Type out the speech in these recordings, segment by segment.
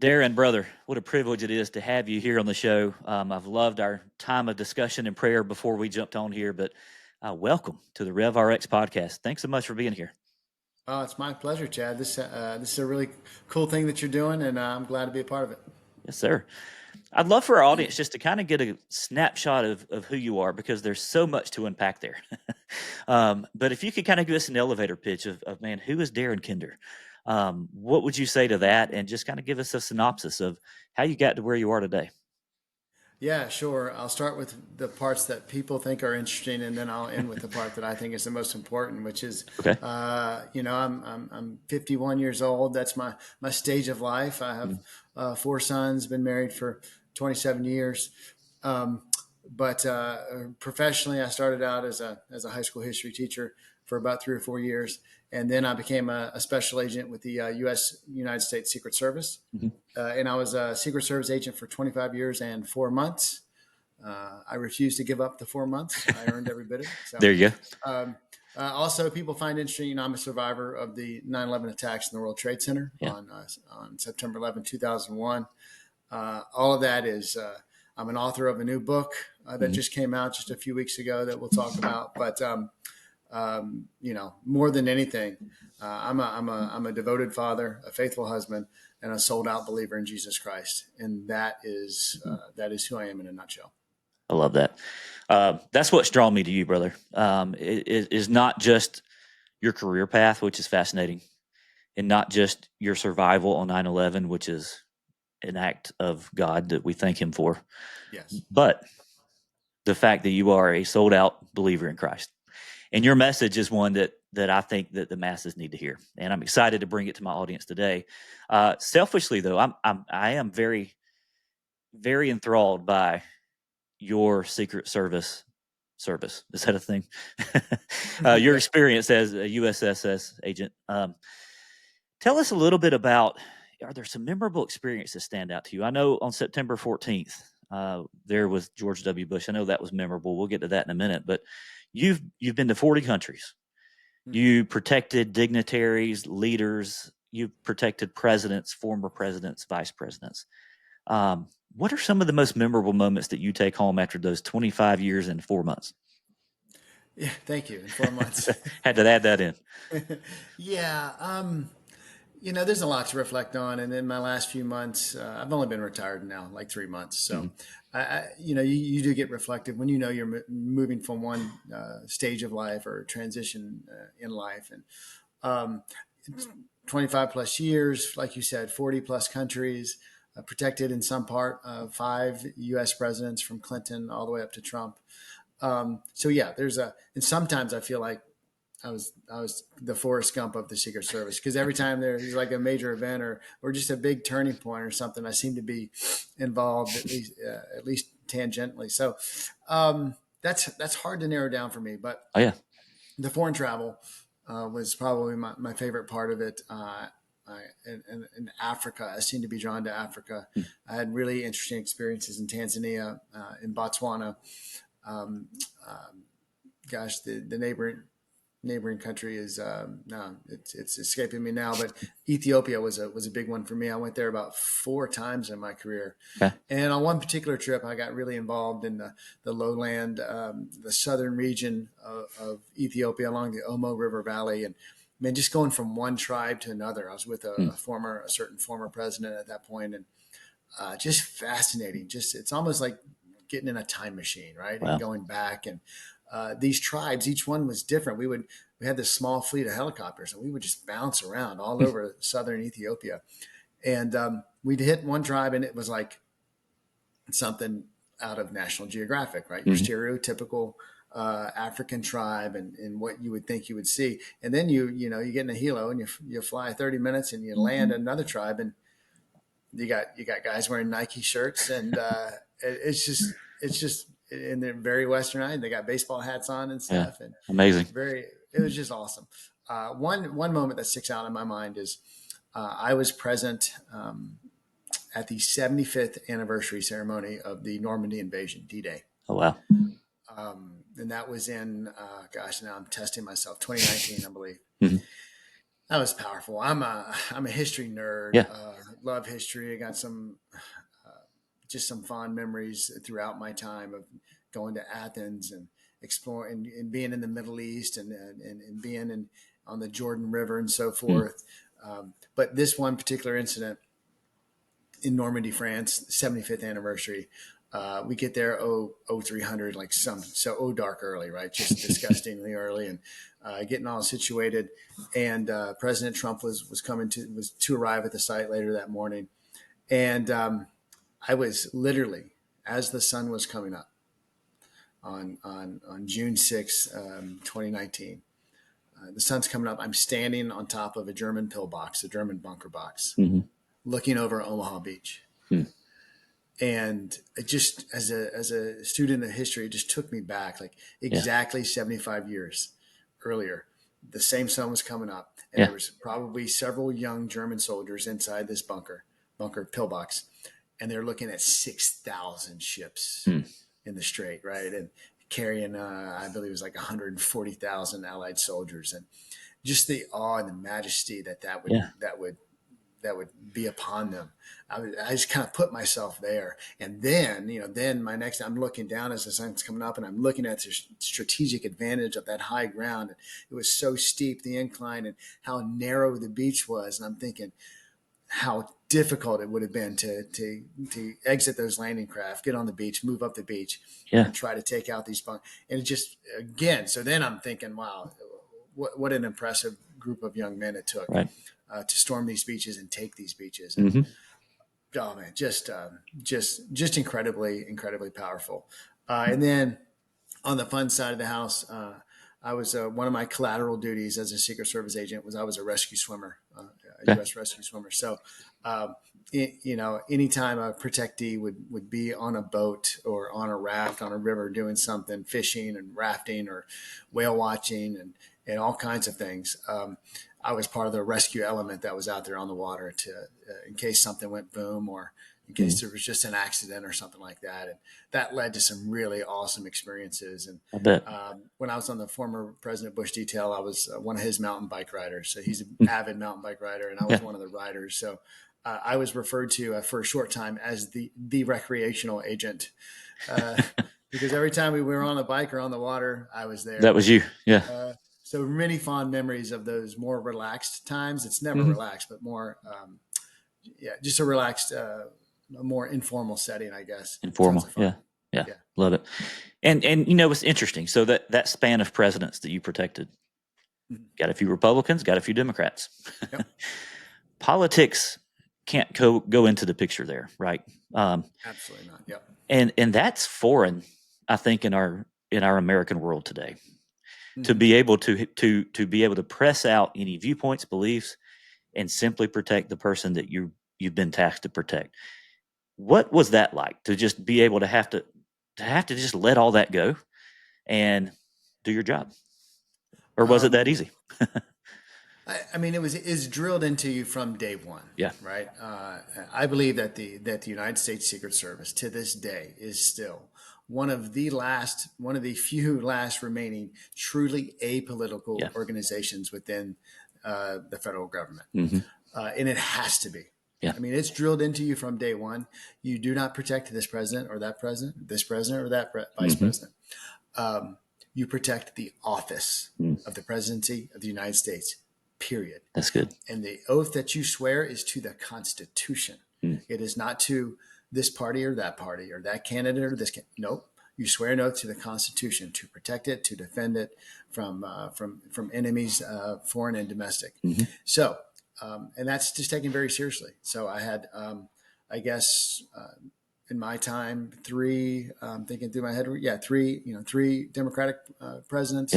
Darin, brother, what a privilege it is to have you here on the show. I've loved our time of discussion and prayer before we jumped on here, but welcome to the RevRX Podcast. Thanks so much for being here. Oh, it's my pleasure, Chad. This is a really cool thing that you're doing, and I'm glad to be a part of it. Yes, sir. I'd love for our audience just to kind of get a snapshot of who you are, because there's so much to unpack there. But if you could kind of give us an elevator pitch of man, who is Darin Kinder? What would you say to that? And just kind of give us a synopsis of how you got to where you are today. Yeah, sure. I'll start with the parts that people think are interesting, and then I'll end with the part that I think is the most important, which is, Okay. I'm 51 years old. That's my stage of life. I have 4 sons. Been married for 27 years. But professionally, I started out as a high school history teacher for about 3 or 4 years, and then I became a special agent with the United States Secret Service, and I was a Secret Service agent for 25 years and 4 months. I refused to give up the 4 months. I earned every bit of it. So, There you go. also, people find interesting. I'm a survivor of the 9/11 attacks in the World Trade Center Yeah. on September 11, 2001. All of that is. I'm an author of a new book that just came out just a few weeks ago that we'll talk about. But more than anything, I'm a devoted father, a faithful husband, and a sold out believer in Jesus Christ. And that is who I am in a nutshell. I love that. That's what's drawn me to you, brother. It is not just your career path, which is fascinating, and not just your survival on 9/11, which is an act of God that we thank him for. Yes. But the fact that you are a sold out believer in Christ, and your message is one that I think that the masses need to hear. And I'm excited to bring it to my audience today. Selfishly though, I am very, very enthralled by your Secret Service. Is that a thing? Your experience as a USSS agent. Tell us a little bit about, are there some memorable experiences that stand out to you? I know on September 14th, there was George W. Bush. I know that was memorable. We'll get to that in a minute. But you've been to 40 countries. You protected dignitaries, leaders. You protected presidents, former presidents, vice presidents. What are some of the most memorable moments that you take home after those 25 years and 4 months? Yeah, thank you. In 4 months. Had to add that in. Yeah. There's a lot to reflect on. And in my last few months, I've only been retired now, like 3 months. So, you do get reflective when you're moving from one stage of life or transition in life. And 25 plus years, like you said, 40 plus countries, protected in some part, 5 U.S. presidents from Clinton all the way up to Trump. So yeah, and sometimes I feel like I was the Forrest Gump of the Secret Service, because every time there's like a major event or just a big turning point or something, I seem to be involved at least tangentially. So that's hard to narrow down for me. But Oh yeah, the foreign travel was probably my favorite part of it. In Africa, I seem to be drawn to Africa. I had really interesting experiences in Tanzania, in Botswana. The neighboring country is no, it's escaping me now, but Ethiopia was a big one for me. I went there about 4 times in my career. okay. And on one particular trip, I got really involved in the lowland, the southern region of Ethiopia along the Omo River Valley, and man, just going from one tribe to another. I was with a certain former president at that point, and just fascinating. Just it's almost like getting in a time machine, right? Wow. And going back, and these tribes, each one was different. We had this small fleet of helicopters, and we would just bounce around all over southern Ethiopia. And we'd hit one tribe, and it was like something out of National Geographic, right? Your stereotypical African tribe and what you would think you would see. And then you get in a helo and you fly 30 minutes and you land in another tribe, and you got guys wearing Nike shirts, and it's just and they're very westernized. They got baseball hats on and stuff, and Amazing. it was just awesome. One moment that sticks out in my mind is I was present at the 75th anniversary ceremony of the Normandy invasion, D-Day. Oh wow. And that was in now I'm testing myself, 2019, I believe. Mm-hmm. That was powerful. I'm a history nerd. Yeah. love history. I got some just some fond memories throughout my time of going to Athens and exploring and being in the Middle East and being on the Jordan River and so forth. But this one particular incident in Normandy, France, 75th anniversary, we get there 0300, like dark early, right? Just disgustingly early, and getting all situated. And President Trump was to arrive at the site later that morning, and I was literally, as the sun was coming up on June 6th, 2019. The sun's coming up. I'm standing on top of a German pillbox, a German bunker box, looking over Omaha Beach. And it just, as a student of history, it just took me back, like exactly 75 years earlier. The same sun was coming up, and there was probably several young German soldiers inside this bunker pillbox, and they're looking at 6,000 ships in the strait, right? And carrying, I believe it was like 140,000 Allied soldiers, and just the awe and the majesty that would be upon them. I just kind of put myself there. And then, I'm looking down as the sun's coming up, and I'm looking at the strategic advantage of that high ground. It was so steep, the incline, and how narrow the beach was. And I'm thinking how difficult it would have been to exit those landing craft, get on the beach, move up the beach, and try to take out these bunkers. And it just, again, so then I'm thinking, wow, what an impressive group of young men it took. Right. To storm these beaches and take these beaches. And, oh man, just incredibly, incredibly powerful. And then on the fun side of the house, I was one of my collateral duties as a Secret Service agent was I was a rescue swimmer, a U.S. rescue swimmer. So, anytime a protectee would be on a boat or on a raft on a river doing something, fishing and rafting or whale watching and all kinds of things, I was part of the rescue element that was out there on the water in case something went boom or in case there was just an accident or something like that. And that led to some really awesome experiences. And I bet. When I was on the former President Bush detail, I was one of his mountain bike riders. So he's an avid mountain bike rider, and I was one of the riders. So I was referred to for a short time as the recreational agent because every time we were on the bike or on the water, I was there. That was you. Yeah. So many fond memories of those more relaxed times. It's never relaxed, but more, just a relaxed, a more informal setting, I guess. Informal. Yeah. Love it. And it's interesting. So that span of presidents that you protected, got a few Republicans, got a few Democrats. Yep. Politics can't go into the picture there, right? Absolutely not. Yep. And that's foreign, I think, in our American world today. To be able to press out any viewpoints, beliefs, and simply protect the person that you've been tasked to protect. What was that like to just be able to have to just let all that go and do your job, or was it that easy? I mean, it's drilled into you from day one. Yeah. Right. I believe that the United States Secret Service to this day is still one of the few last remaining truly apolitical organizations within the federal government. And it has to be. Yeah. I mean, it's drilled into you from day one. You do not protect this president or that president, this president or that vice president. You protect the office of the presidency of the United States, period. That's good. And the oath that you swear is to the Constitution. It is not to this party or that candidate or this. Nope. You swear an oath to the Constitution to protect it, to defend it from enemies, foreign and domestic. So, and that's just taken very seriously. So I had, I guess, in my time, thinking through my head, three Democratic presidents,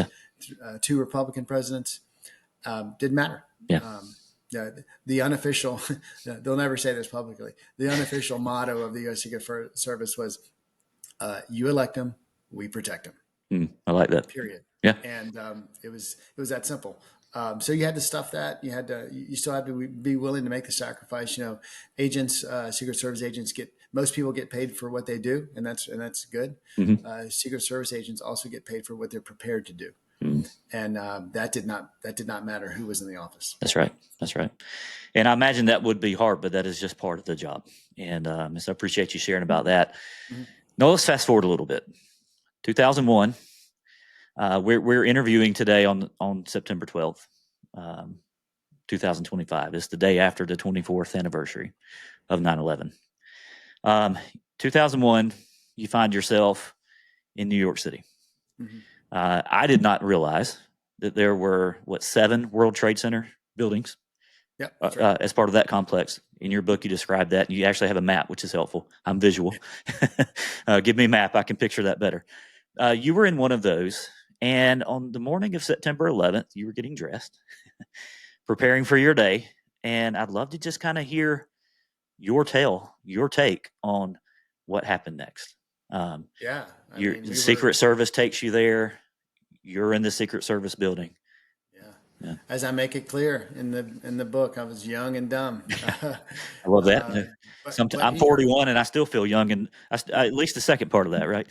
2 Republican presidents. Didn't matter. Yeah. The unofficial, they'll never say this publicly. The unofficial motto of the U.S. Secret Service was, "You elect them, we protect them." I like that. Period. Yeah. And it was that simple. So you had to stuff that. You still had to be willing to make the sacrifice. Agents, Secret Service agents most people get paid for what they do, and that's good. Secret Service agents also get paid for what they're prepared to do. And that did not matter who was in the office. That's right. That's right. And I imagine that would be hard, but that is just part of the job. And so I appreciate you sharing about that. Mm-hmm. Now let's fast forward a little bit. 2001. We're interviewing today on September 12th, 2025. It's the day after the 24th anniversary of 9/11. 2001, you find yourself in New York City. Mm-hmm. I did not realize that there were 7 World Trade Center buildings. Yep, that's right. As part of that complex. In your book, you described that, and you actually have a map, which is helpful. I'm visual. Give me a map. I can picture that better. You were in one of those, and on the morning of September 11th, you were getting dressed, preparing for your day, and I'd love to just kind of hear your take on what happened next. Yeah. The Secret Service takes you there. You're in the Secret Service building. Yeah. As I make it clear in the book, I was young and dumb. I love that. I'm 41 and I still feel young, and at least the second part of that, right?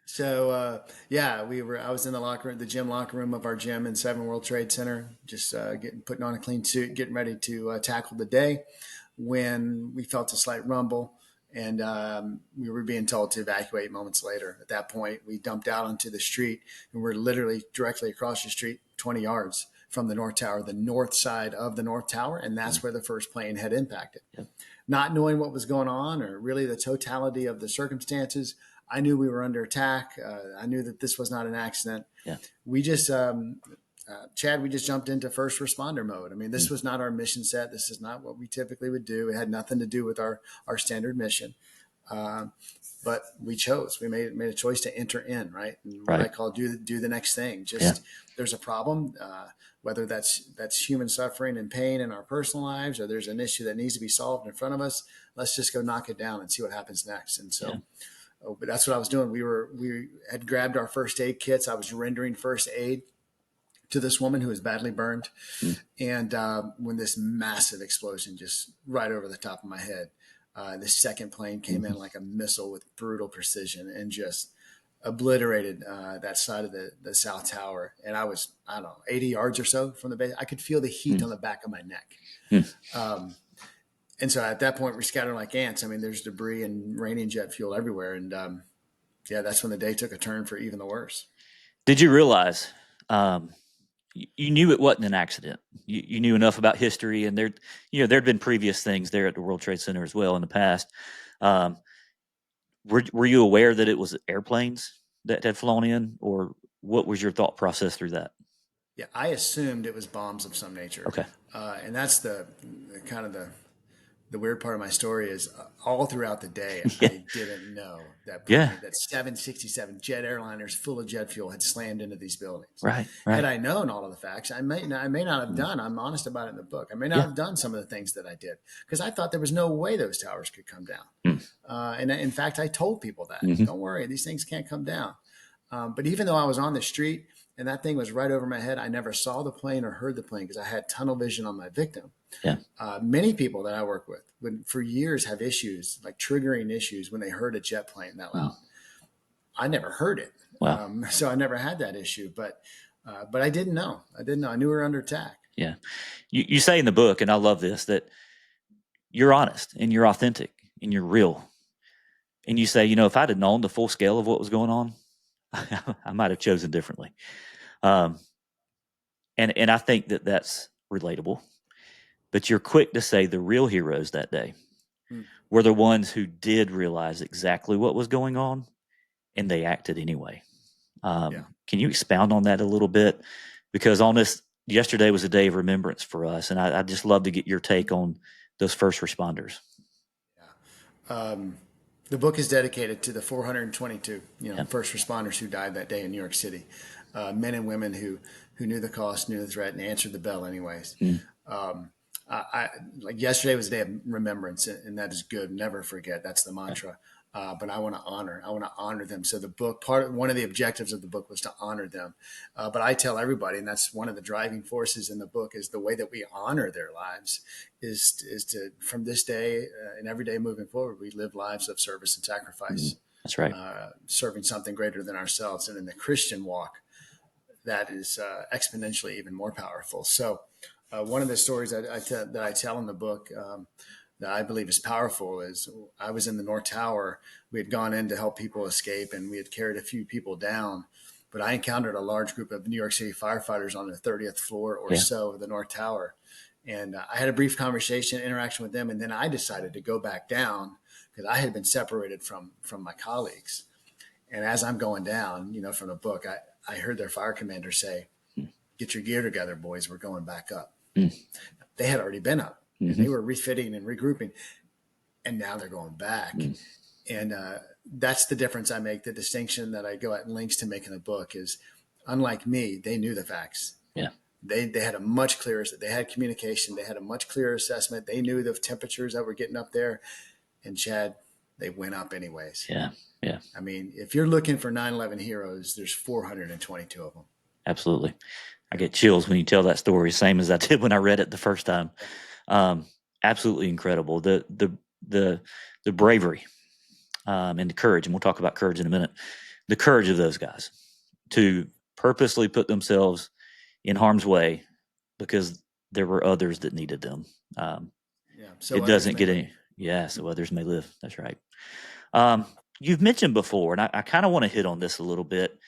So I was in the gym locker room of our gym in 7 World Trade Center, just putting on a clean suit, getting ready to tackle the day, when we felt a slight rumble, and we were being told to evacuate moments later. At that point, we dumped out onto the street, and we're literally directly across the street, 20 yards from the North Tower, the north side of the North Tower, and that's where the first plane had impacted. Yeah. Not knowing what was going on or really the totality of the circumstances, I knew we were under attack. I knew that this was not an accident. Yeah. We just, Chad, we just jumped into first responder mode. I mean, this was not our mission set. This is not what we typically would do. It had nothing to do with our standard mission. But we chose. We made a choice to enter in, right? And what I call do the next thing. There's a problem, whether that's human suffering and pain in our personal lives, or there's an issue that needs to be solved in front of us. Let's just go knock it down and see what happens next. And so, but that's what I was doing. We had grabbed our first aid kits. I was rendering first aid to this woman who was badly burned, and when this massive explosion just right over the top of my head. The second plane came in like a missile with brutal precision and just obliterated that side of the South Tower. And I was, 80 yards or so from the base. I could feel the heat on the back of my neck. And so at that point, we're scattered like ants. I mean, there's debris and raining jet fuel everywhere. And that's when the day took a turn for even the worse. Did you realize you knew it wasn't an accident? You knew enough about history, and there'd been previous things there at the World Trade Center as well in the past. Were you aware that it was airplanes that had flown in, or what was your thought process through that? Yeah, I assumed it was bombs of some nature. Okay. And that's the kind of the weird part of my story is all throughout the day, I didn't know that 767 jet airliners full of jet fuel had slammed into these buildings. Right. Had I known all of the facts, I may not have done. I'm honest about it in the book. I may not have done some of the things that I did because I thought there was no way those towers could come down. And in fact, I told people that, don't worry, these things can't come down. But even though I was on the street and that thing was right over my head, I never saw the plane or heard the plane because I had tunnel vision on my victim. Yeah. Many people that I work with would for years have issues, like triggering issues when they heard a jet plane that loud. I never heard it. Wow. So I never had that issue, but I didn't know. I knew we were under attack. Yeah. You say in the book, and I love this, that you're honest and you're authentic and you're real. And you say, if I'd have known the full scale of what was going on, I might have chosen differently. And I think that that's relatable. But you're quick to say the real heroes that day were the ones who did realize exactly what was going on, and they acted anyway. Can you expound on that a little bit? Because yesterday was a day of remembrance for us, and I'd just love to get your take on those first responders. The book is dedicated to the 422 first responders who died that day in New York City, men and women who knew the cost, knew the threat, and answered the bell anyways. Like yesterday was a day of remembrance, and that is good. Never forget. That's the mantra. But I want to honor them. So the book, one of the objectives of the book was to honor them. But I tell everybody, and that's one of the driving forces in the book, is the way that we honor their lives is to, from this day and every day moving forward, we live lives of service and sacrifice. That's right. Serving something greater than ourselves. And in the Christian walk, that is exponentially even more powerful. So one of the stories that I tell in the book that I believe is powerful is I was in the North Tower. We had gone in to help people escape, and we had carried a few people down. But I encountered a large group of New York City firefighters on the 30th floor or so of the North Tower. And I had a brief interaction with them. And then I decided to go back down because I had been separated from my colleagues. And as I'm going down, from the book, I heard their fire commander say, "Get your gear together, boys. We're going back up." They had already been up and they were refitting and regrouping. And now they're going back. And that's the difference I make. The distinction that I go at links to make in the book is, unlike me, they knew the facts. Yeah. They had a much clearer, they had communication. They had a much clearer assessment. They knew the temperatures that were getting up there. And Chad, they went up anyways. Yeah. Yeah. I mean, if you're looking for 9/11 heroes, there's 422 of them. Absolutely. I get chills when you tell that story, same as I did when I read it the first time. Absolutely incredible. The bravery and the courage, and we'll talk about courage in a minute. The courage of those guys to purposely put themselves in harm's way because there were others that needed them. So it doesn't get any. Yeah, so others may live. That's right. You've mentioned before, and I kind of want to hit on this a little bit,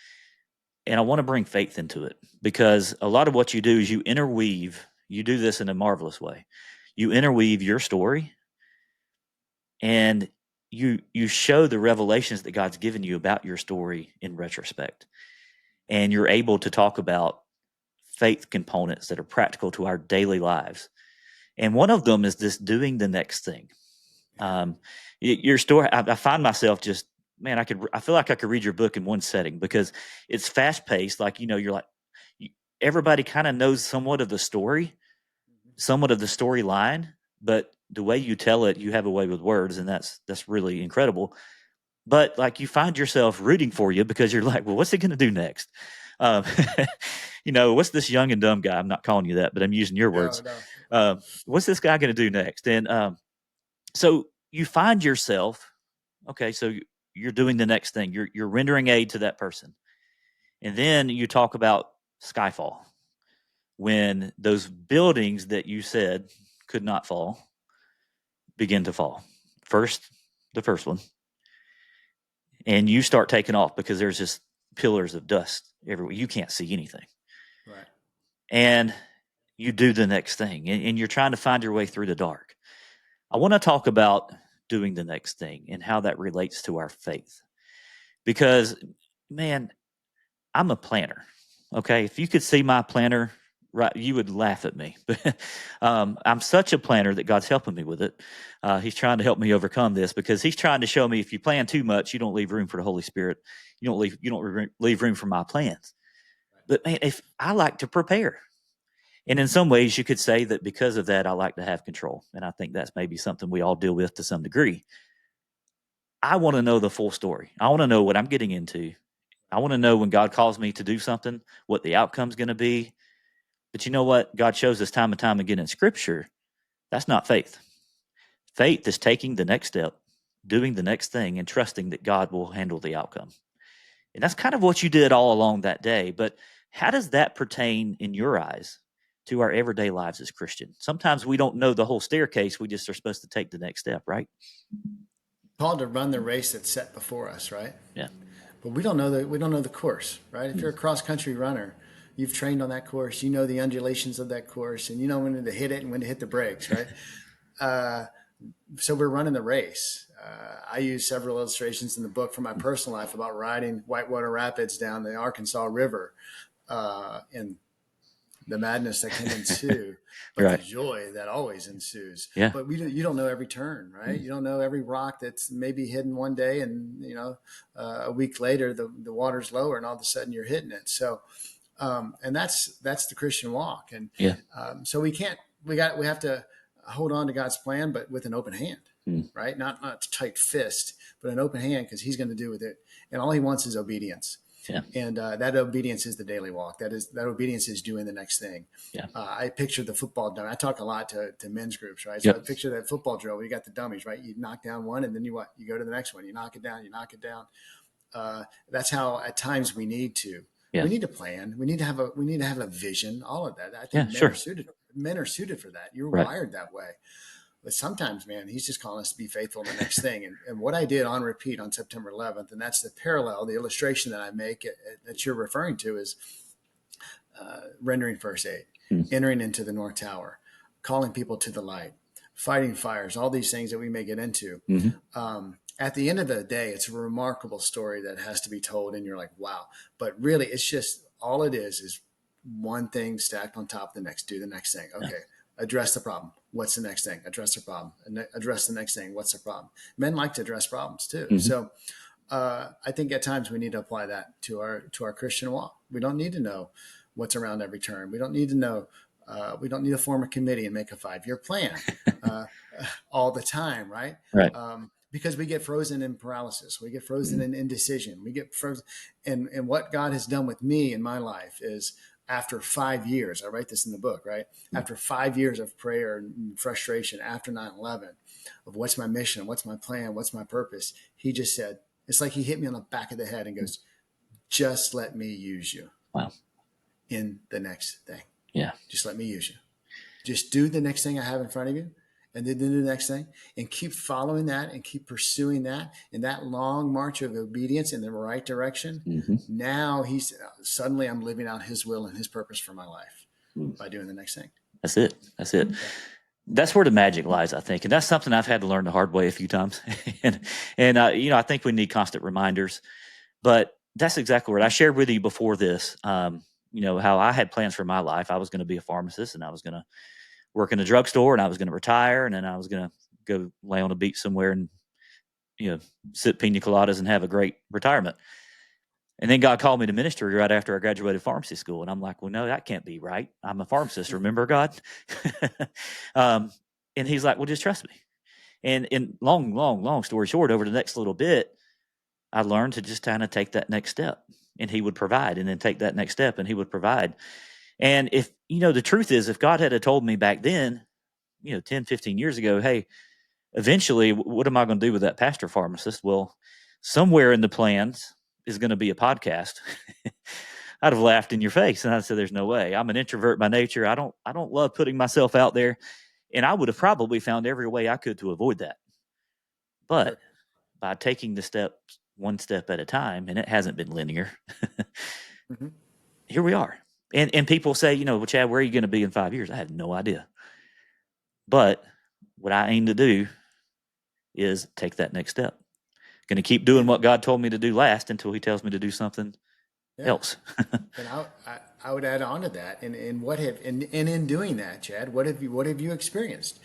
and I want to bring faith into it because a lot of what you do is you interweave. You do this in a marvelous way. You interweave your story, and you show the revelations that God's given you about your story in retrospect, and you're able to talk about faith components that are practical to our daily lives. And one of them is this doing the next thing. Your story, I find myself just, man, I feel like I could read your book in one setting because it's fast paced. Like, you're like, everybody kind of knows somewhat of the story, somewhat of the storyline, but the way you tell it, you have a way with words, and that's really incredible. But like, you find yourself rooting for you because you're like, well, what's he going to do next? What's this young and dumb guy? I'm not calling you that, but I'm using your words. No. What's this guy going to do next? And so you find yourself, okay, so you're doing the next thing. You're rendering aid to that person. And then you talk about Skyfall, when those buildings that you said could not fall begin to fall. The first one. And you start taking off because there's just pillars of dust everywhere. You can't see anything. Right. And you do the next thing, and you're trying to find your way through the dark. I want to talk about doing the next thing and how that relates to our faith. Because, man, I'm a planner. Okay, if you could see my planner, right, you would laugh at me. But I'm such a planner that God's helping me with it. He's trying to help me overcome this because He's trying to show me if you plan too much, you don't leave room for the Holy Spirit. You don't leave room for my plans. But man, if I like to prepare, and in some ways, you could say that because of that, I like to have control, and I think that's maybe something we all deal with to some degree. I want to know the full story. I want to know what I'm getting into. I want to know when God calls me to do something, what the outcome's going to be. But you know what? God shows us time and time again in Scripture. That's not faith. Faith is taking the next step, doing the next thing, and trusting that God will handle the outcome. And that's kind of what you did all along that day. But how does that pertain in your eyes to our everyday lives as Christians? Sometimes we don't know the whole staircase. We just are supposed to take the next step, right? Called to run the race that's set before us, right? Yeah. But we don't know the course, right? If you're a cross country runner, you've trained on that course, you know the undulations of that course, and you know when to hit it and when to hit the brakes, right? So we're running the race. I use several illustrations in the book from my personal life about riding whitewater rapids down the Arkansas River, and the madness that can ensue, but Right. the joy that always ensues. Yeah. But you don't know every turn, right? You don't know every rock that's maybe hidden one day, and a week later the water's lower, and all of a sudden you're hitting it. So, and that's the Christian walk, and Yeah. So we have to hold on to God's plan, but with an open hand, right? Not a tight fist, but an open hand, because He's going to do with it, and all He wants is obedience. Yeah. And that obedience is the daily walk. That obedience is doing the next thing. Yeah. I picture the football dummy. I talk a lot to men's groups, right? So Yep. I picture that football drill where you got the dummies, right? You knock down one, and then you go to the next one. You knock it down. That's how at times we need to We need a plan. We need to have a vision, all of that. I think sure. Men are suited for that. You're Right. wired that way. But sometimes, man, he's just calling us to be faithful in the next thing. And what I did on repeat on September 11th, and that's the parallel, the illustration that I make that you're referring to is rendering first aid, entering into the North Tower, calling people to the light, fighting fires, all these things that we may get into. At the end of the day, it's a remarkable story that has to be told. And you're like, wow. But really, it's just all it is one thing stacked on top of the next. Do the next thing. Okay. Address the problem. What's the next thing? Address the problem. And address the next thing. What's the problem? Men like to address problems too. So I think at times we need to apply that to our Christian walk. We don't need to know what's around every turn. We don't need to know. We don't need to form a committee and make a 5-year plan all the time, right? Right. Because we get frozen in paralysis. We get frozen in indecision. We get frozen. And what God has done with me in my life is, after 5 years, I write this in the book, right? After 5 years of prayer and frustration after 9/11, of what's my mission, what's my plan, what's my purpose, he just said, it's like he hit me on the back of the head and goes, just let me use you. Wow. In the next thing. Yeah. Just let me use you. Just do the next thing I have in front of you, and then do the next thing, and keep following that and keep pursuing that in that long march of obedience in the right direction. Now suddenly I'm living out his will and his purpose for my life by doing the next thing. That's it. Yeah. That's where the magic lies, I think. And that's something I've had to learn the hard way a few times. and I think we need constant reminders, but that's exactly what I shared with you before this. How I had plans for my life. I was going to be a pharmacist, and I was going to work in a drugstore, and I was going to retire, and then I was going to go lay on a beach somewhere and, sip pina coladas and have a great retirement. And then God called me to ministry right after I graduated pharmacy school. And I'm like, well, no, that can't be right. I'm a pharmacist. Remember, God? And he's like, well, just trust me. And long story short, over the next little bit, I learned to just kind of take that next step, and he would provide, and then take that next step, and he would provide. And if, the truth is, if God had told me back then, 10, 15 years ago, hey, eventually, what am I going to do with that pastor pharmacist? Well, somewhere in the plans is going to be a podcast. I'd have laughed in your face, and I'd say, there's no way. I'm an introvert by nature. I don't love putting myself out there. And I would have probably found every way I could to avoid that. But by taking the steps one step at a time, and it hasn't been linear, here we are. And people say, well, Chad, where are you going to be in 5 years? I have no idea. But what I aim to do is take that next step. Going to keep doing what God told me to do last until he tells me to do something else. And I would add on to that. And in doing that, Chad, what have you experienced?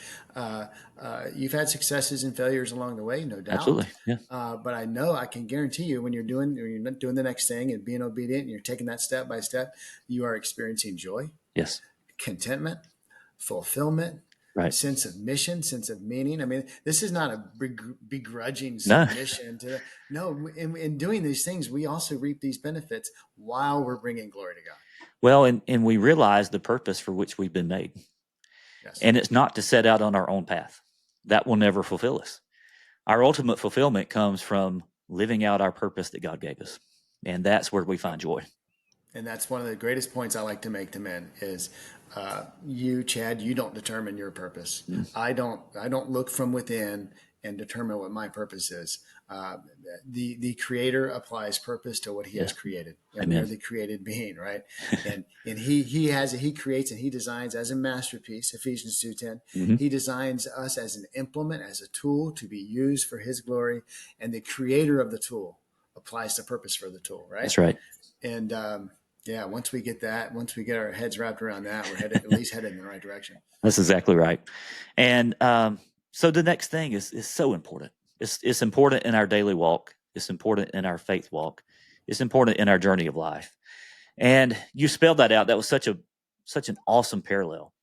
You've had successes and failures along the way, no doubt. Absolutely. Yeah. But I can guarantee you, when you're doing the next thing and being obedient, and you're taking that step by step, you are experiencing joy. Yes. Contentment, fulfillment. Right. Sense of mission, sense of meaning. I mean, this is not a begrudging submission to in doing these things, we also reap these benefits while we're bringing glory to God. Well, and we realize the purpose for which we've been made. Yes. And it's not to set out on our own path. That will never fulfill us. Our ultimate fulfillment comes from living out our purpose that God gave us. And that's where we find joy. And that's one of the greatest points I like to make to men is, you, Chad, you don't determine your purpose. I don't look from within and determine what my purpose is. The Creator applies purpose to what He has created, and we're the created being, right? And He creates and He designs as a masterpiece. Ephesians 2:10. He designs us as an implement, as a tool to be used for His glory, and the Creator of the tool applies the purpose for the tool, right? That's right. And once we get our heads wrapped around that, we're at least headed in the right direction. That's exactly right. And so the next thing is so important. It's important in our daily walk. It's important in our faith walk. It's important in our journey of life. And you spelled that out. That was such an awesome parallel.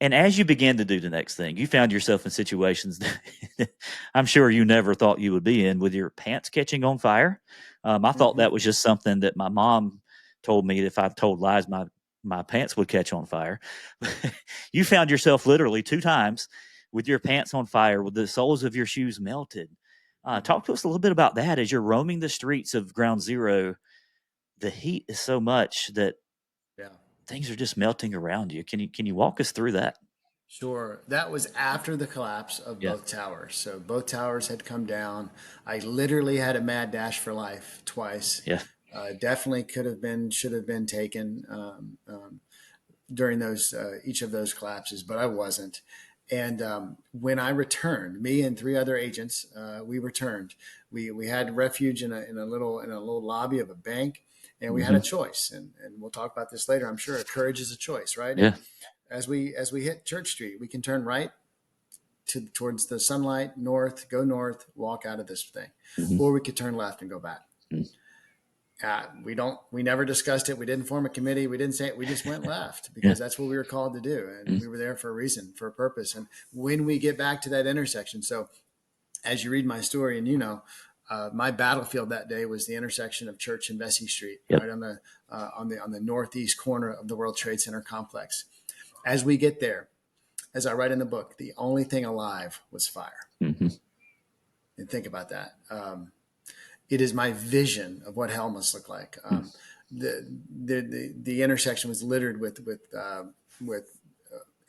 And as you began to do the next thing, you found yourself in situations that I'm sure you never thought you would be in, with your pants catching on fire. I thought that was just something that my mom told me, if I told lies, my pants would catch on fire. You found yourself literally 2 times with your pants on fire, with the soles of your shoes melted. Talk to us a little bit about that as you're roaming the streets of Ground Zero the heat is so much that Yeah. things are just melting around you. Can you walk us through that? Sure. That was after the collapse of Yeah. both towers. So both towers had come down. I literally had a mad dash for life twice. Yeah. Definitely should have been taken during those each of those collapses, but I wasn't. And when I returned, me and three other agents, we returned. We had refuge in a little lobby of a bank, and we had a choice. And we'll talk about this later, I'm sure. Courage is a choice, right? Yeah. And as we hit Church Street, we can turn right towards the sunlight, go north, walk out of this thing, or we could turn left and go back. We never discussed it. We didn't form a committee. We didn't say it. We just went left because that's what we were called to do. And we were there for a reason, for a purpose. And when we get back to that intersection, so as you read my story and my battlefield that day was the intersection of Church and Vesey Street, right on the northeast corner of the World Trade Center complex. As we get there, as I write in the book, the only thing alive was fire. And think about that. It is my vision of what hell must look like. The intersection was littered with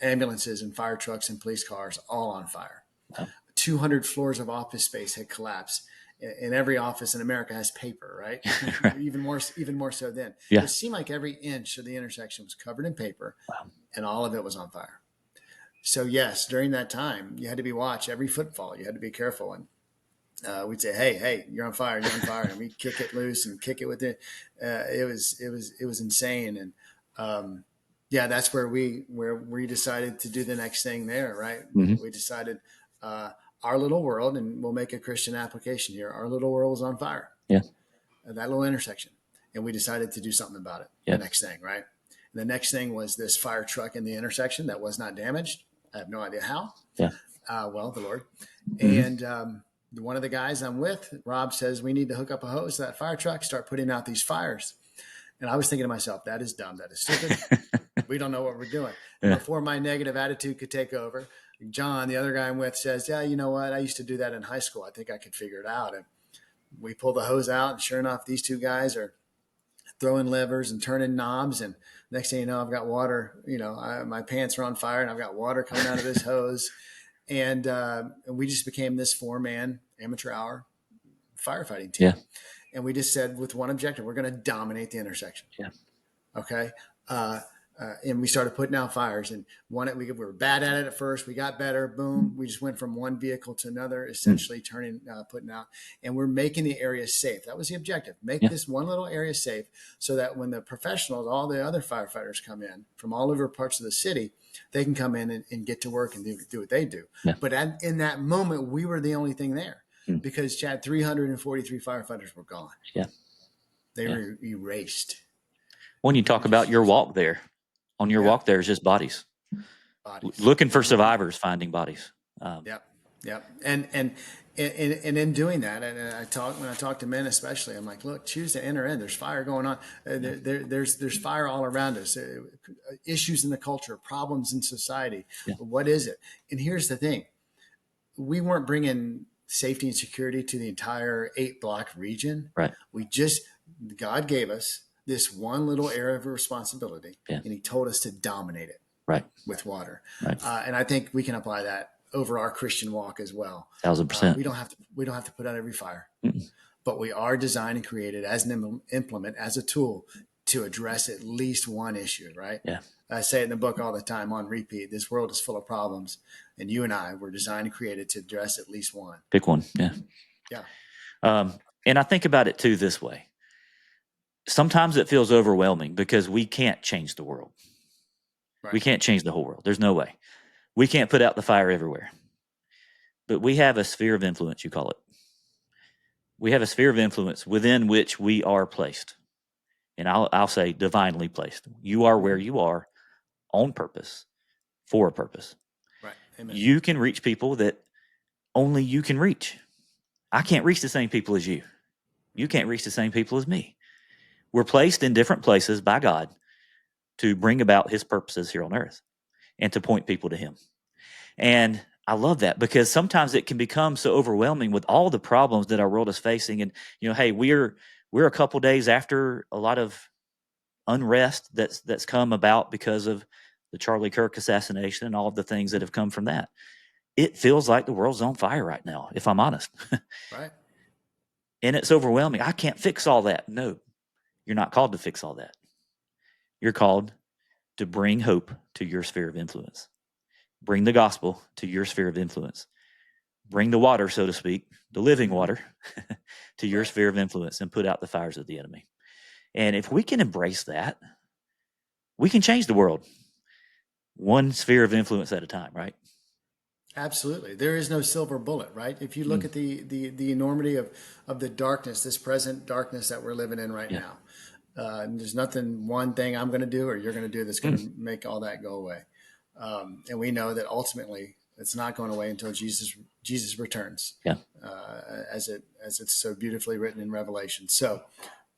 ambulances and fire trucks and police cars, all on fire. 200 floors of office space had collapsed. And every office in America has paper, right? even more so then. Yeah. It seemed like every inch of the intersection was covered in paper, and all of it was on fire. So yes, during that time, you had to be watched every footfall. You had to be careful. And we'd say, hey, you're on fire. And we'd kick it loose and kick it with it. It was insane. And that's where we decided to do the next thing there, right? We decided our little world, and we'll make a Christian application here. Our little world was on fire. Yeah. That little intersection. And we decided to do something about it. The next thing, right? And the next thing was this fire truck in the intersection that was not damaged. I have no idea how. Yeah. The Lord. And one of the guys I'm with, Rob, says we need to hook up a hose to that fire truck, start putting out these fires. And I was thinking to myself, that is dumb. That is stupid. We don't know what we're doing. And before my negative attitude could take over, John, the other guy I'm with, says, yeah, you know what? I used to do that in high school. I think I could figure it out. And we pull the hose out, and sure enough, these two guys are throwing levers and turning knobs. And next thing you know, I've got water, my pants are on fire and I've got water coming out of this hose. And we just became this 4-man amateur hour firefighting team. Yeah. And we just said with one objective, we're going to dominate the intersection. Yeah. Okay. And we started putting out fires, and we were bad at it at first. We got better. Boom. We just went from one vehicle to another, essentially putting out, and we're making the area safe. That was the objective. Make this one little area safe so that when the professionals, all the other firefighters come in from all over parts of the city, they can come in and get to work and do what they do. Yeah. But in that moment, we were the only thing there because Chad, 343 firefighters were gone. Yeah. They were erased. When you talk about your walk there, on your walk there is just bodies. Looking for survivors, finding bodies. Yep. And in doing that, and when I talk to men especially, I'm like, look, choose to enter in. There's fire going on. There's fire all around us. Issues in the culture, problems in society. Yeah. What is it? And here's the thing: we weren't bringing safety and security to the entire 8-block region. Right. God gave us this one little area of responsibility, and He told us to dominate it with water. Right. And I think we can apply that over our Christian walk as well. 1,000%. We don't have to put out every fire, but we are designed and created as an implement, as a tool to address at least one issue, right? Yeah. I say it in the book all the time on repeat. This world is full of problems, and you and I were designed and created to address at least one. Pick one. Yeah. Yeah. And I think about it too this way. Sometimes it feels overwhelming because we can't change the world. Right. We can't change the whole world. There's no way. We can't put out the fire everywhere. But we have a sphere of influence, you call it. We have a sphere of influence within which we are placed. And I'll say divinely placed. You are where you are on purpose, for a purpose. Right. Amen. You can reach people that only you can reach. I can't reach the same people as you. You can't reach the same people as me. We're placed in different places by God to bring about His purposes here on earth and to point people to Him. And I love that because sometimes it can become so overwhelming with all the problems that our world is facing. And, hey, we're we're a couple days after a lot of unrest that's come about because of the Charlie Kirk assassination and all of the things that have come from that. It feels like the world's on fire right now, if I'm honest. Right. And it's overwhelming. I can't fix all that. No, you're not called to fix all that. You're called to bring hope to your sphere of influence. Bring the gospel to your sphere of influence. Bring the water, so to speak, the living water, to your sphere of influence and put out the fires of the enemy. And if we can embrace that, we can change the world one sphere of influence at a time, right? Absolutely. There is no silver bullet, right? If you look at the enormity of the darkness, this present darkness that we're living in right Yeah. now, and there's nothing, one thing I'm going to do or you're going to do that's going to make all that go away. And we know that ultimately it's not going away until Jesus returns, Yeah. as it's so beautifully written in Revelation. So,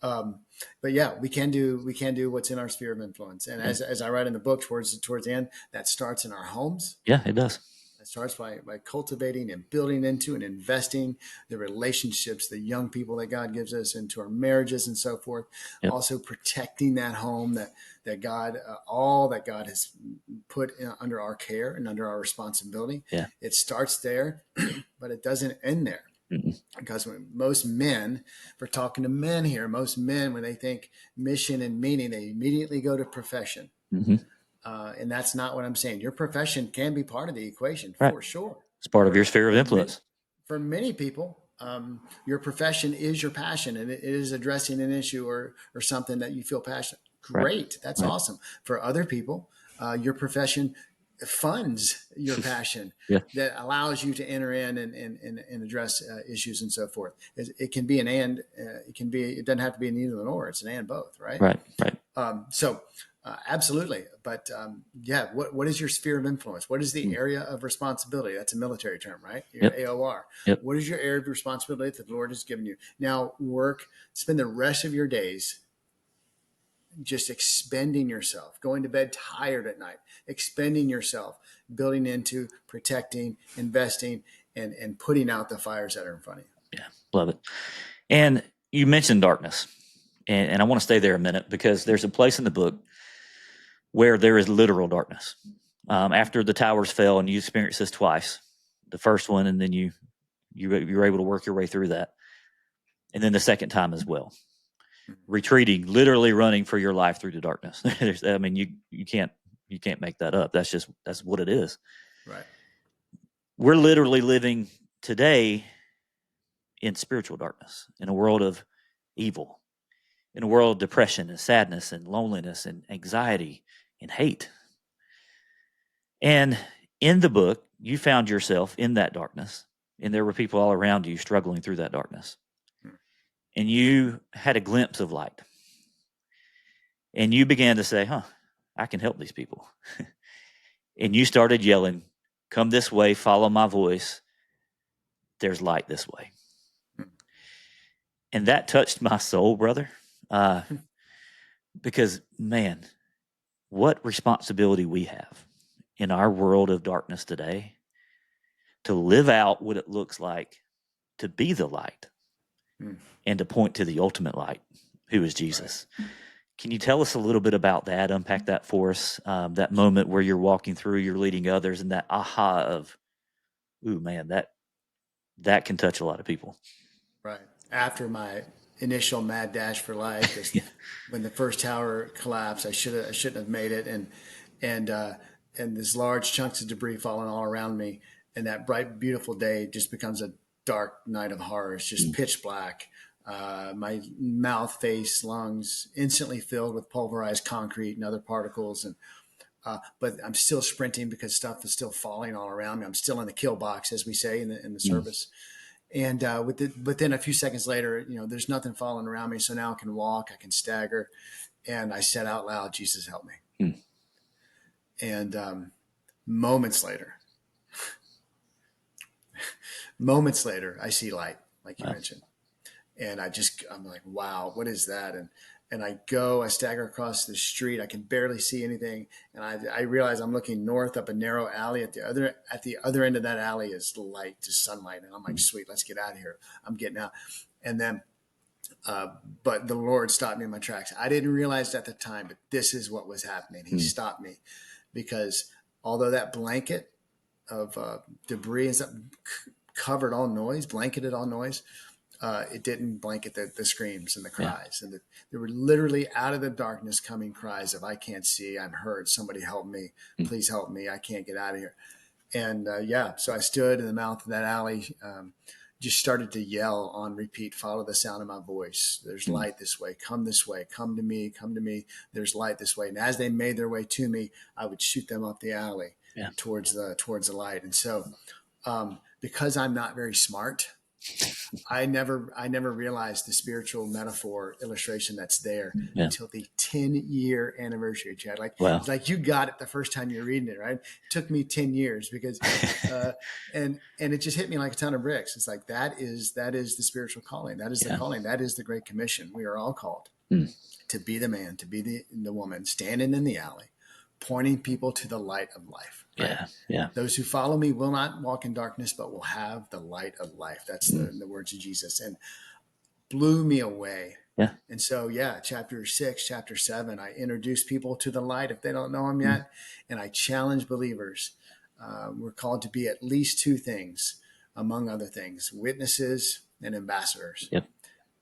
but yeah, we can do what's in our sphere of influence. And as I write in the book towards the end, that starts in our homes. Yeah, it does. It starts by cultivating and building into and investing the relationships, the young people that God gives us, into our marriages and so forth. Yep. Also protecting that home that God, all that God has put under our care and under our responsibility. Yeah. It starts there, but it doesn't end there. Because when most men, we're talking to men here, most men, when they think mission and meaning, they immediately go to profession. And that's not what I'm saying. Your profession can be part of the equation for sure. It's part of your sphere of influence. For many people, your profession is your passion, and it is addressing an issue or something that you feel passionate. Great. That's awesome. For other people, your profession funds your passion that allows you to enter in and address issues and so forth. It can be an and, it doesn't have to be an either or, it's an and both, right? Right. So absolutely. But yeah, what is your sphere of influence? What is the area of responsibility? That's a military term, right? Your AOR. What is your area of responsibility that the Lord has given you? Now spend the rest of your days just expending yourself, going to bed tired at night, expending yourself, building into, protecting, investing, and putting out the fires that are in front of you. Yeah, love it. And you mentioned darkness, and I want to stay there a minute because there's a place in the book where there is literal darkness. After the towers fell, and you experienced this twice, the first one, and then you were able to work your way through that, and then the second time as well. Retreating, literally running for your life through the darkness. You can't make that up. That's what it is. Right. We're literally living today in spiritual darkness, in a world of evil, in a world of depression and sadness and loneliness and anxiety and hate. And in the book, you found yourself in that darkness, and there were people all around you struggling through that darkness. And you had a glimpse of light. And you began to say, I can help these people. And you started yelling, come this way, follow my voice. There's light this way. And that touched my soul, brother. Because, man, what responsibility we have in our world of darkness today to live out what it looks like to be the light and to point to the ultimate light, who is Jesus. Right. Can you tell us a little bit about that, unpack that for us, that moment where you're walking through, you're leading others, and that aha of, ooh, man, that can touch a lot of people. Right. After my initial mad dash for life, when the first tower collapsed, I shouldn't have made it, and this large chunks of debris falling all around me, and that bright, beautiful day just becomes a dark night of horror. It's just pitch black. My mouth, face, lungs instantly filled with pulverized concrete and other particles, and but I'm still sprinting because stuff is still falling all around me. I'm still in the kill box, as we say in the service. And but then a few seconds later, there's nothing falling around me. So now I can walk, I can stagger. And I said out loud, Jesus, help me. And moments later, I see light, like you mentioned. And I'm like, wow, what is that? And I stagger across the street. I can barely see anything. And I realize I'm looking north up a narrow alley. At the other end of that alley is light, just sunlight. And I'm like, sweet, let's get out of here. I'm getting out. And then But the Lord stopped me in my tracks. I didn't realize at the time, but this is what was happening. He stopped me because although that blanket of debris and stuff covered all noise, blanketed all noise, it didn't blanket the screams and the cries. And there were literally out of the darkness coming cries of, I can't see, I'm hurt, somebody help me, please help me, I can't get out of here. And so I stood in the mouth of that alley, just started to yell on repeat, follow the sound of my voice. There's light this way, come to me. There's light this way. And as they made their way to me, I would shoot them up the alley towards the light. And so because I'm not very smart, I never realized the spiritual metaphor illustration that's there until the 10-year anniversary, Chad. It's like you got it the first time you're reading it, right? It took me 10 years because, and it just hit me like a ton of bricks. It's like, that is the spiritual calling. That is the calling. That is the Great Commission. We are all called to be the man, to be the woman standing in the alley, pointing people to the light of life. Right? Yeah. Those who follow me will not walk in darkness, but will have the light of life. That's the words of Jesus, and blew me away. Yeah. And so, chapter 6, chapter 7, I introduce people to the light if they don't know him yet. And I challenge believers. We're called to be at least two things, among other things, witnesses and ambassadors. Yep.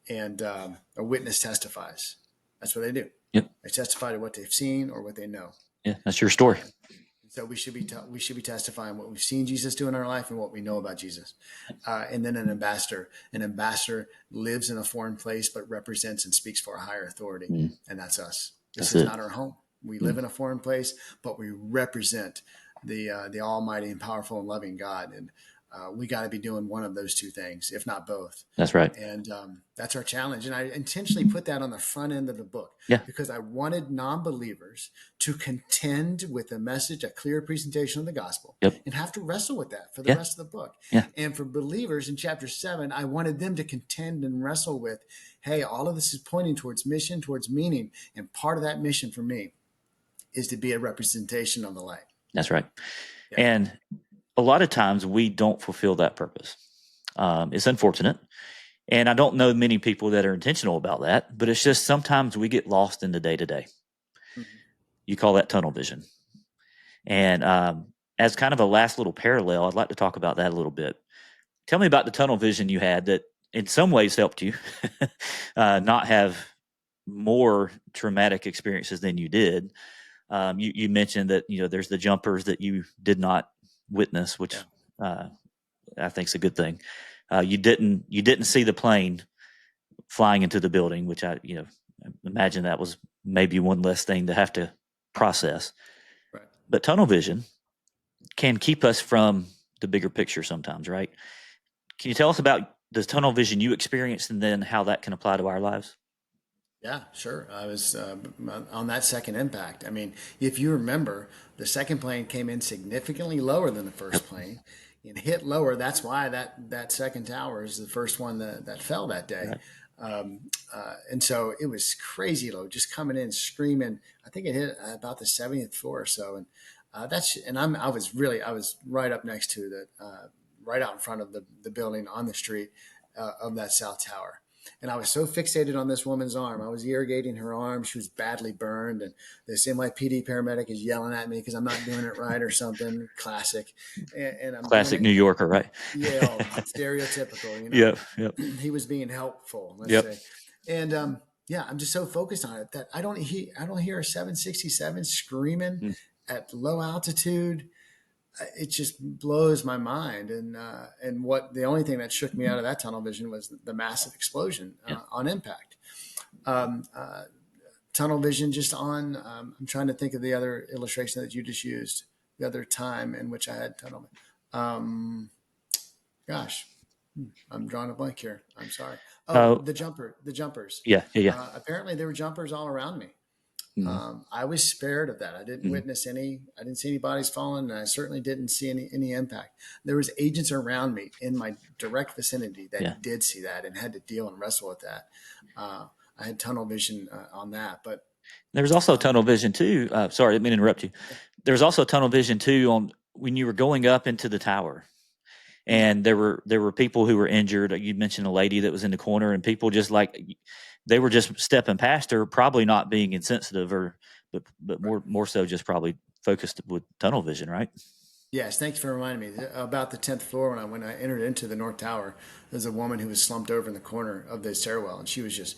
And a witness testifies. That's what they do. Yep. They testify to what they've seen or what they know. Yeah, that's your story. So we should be testifying what we've seen Jesus do in our life and what we know about Jesus. And then an ambassador lives in a foreign place, but represents and speaks for a higher authority. And that's us. This is not our home. We live in a foreign place, but we represent the almighty and powerful and loving God. And we got to be doing one of those two things, if not both. That's right. And that's our challenge. And I intentionally put that on the front end of the book because I wanted non-believers to contend with the message, a clear presentation of the gospel, and have to wrestle with that for the rest of the book. And for believers in chapter 7, I wanted them to contend and wrestle with, hey, all of this is pointing towards mission, towards meaning. And part of that mission for me is to be a representation of the light. That's right. And a lot of times we don't fulfill that purpose. It's unfortunate. And I don't know many people that are intentional about that, but it's just sometimes we get lost in the day-to-day. You call that tunnel vision. And as kind of a last little parallel, I'd like to talk about that a little bit. Tell me about the tunnel vision you had that in some ways helped you not have more traumatic experiences than you did. You mentioned that, there's the jumpers that you did not witness, which I think is a good thing. You didn't see the plane flying into the building, which I imagine that was maybe one less thing to have to process. Right. But tunnel vision can keep us from the bigger picture sometimes, right? Can you tell us about the tunnel vision you experienced and then how that can apply to our lives? Yeah, sure. I was on that second impact. I mean, if you remember, the second plane came in significantly lower than the first plane and hit lower. That's why that second tower is the first one that fell that day. Right. And so it was crazy low, just coming in screaming. I think it hit about the 70th floor or so. And I was right up next to right out in front of the building on the street of that South Tower. And I was so fixated on this woman's arm. I was irrigating her arm. She was badly burned. And this NYPD paramedic is yelling at me because I'm not doing it right or something. Classic. And I'm classic New Yorker, right? Yeah, stereotypical. Yep. He was being helpful, let's say. And I'm just so focused on it that I don't hear a 767 screaming at low altitude. It just blows my mind. And the only thing that shook me out of that tunnel vision was the massive explosion on impact. Tunnel vision just on, I'm trying to think of the other illustration that you just used, the other time in which I had tunnel vision. I'm drawing a blank here. I'm sorry. The jumpers. Yeah. Apparently there were jumpers all around me. I was spared of that. I didn't witness any. I didn't see any bodies falling, and I certainly didn't see any impact. There was agents around me in my direct vicinity that did see that and had to deal and wrestle with that. I had tunnel vision on that, but there was also tunnel vision too. Sorry, I didn't mean to interrupt you. There was also tunnel vision too on when you were going up into the tower, And there were people who were injured. You mentioned a lady that was in the corner, and people just like they were just stepping past her, probably not being insensitive, but more so just probably focused with tunnel vision, right? Yes, thanks for reminding me about the 10th floor. When I entered into the North Tower, there was a woman who was slumped over in the corner of the stairwell, and she was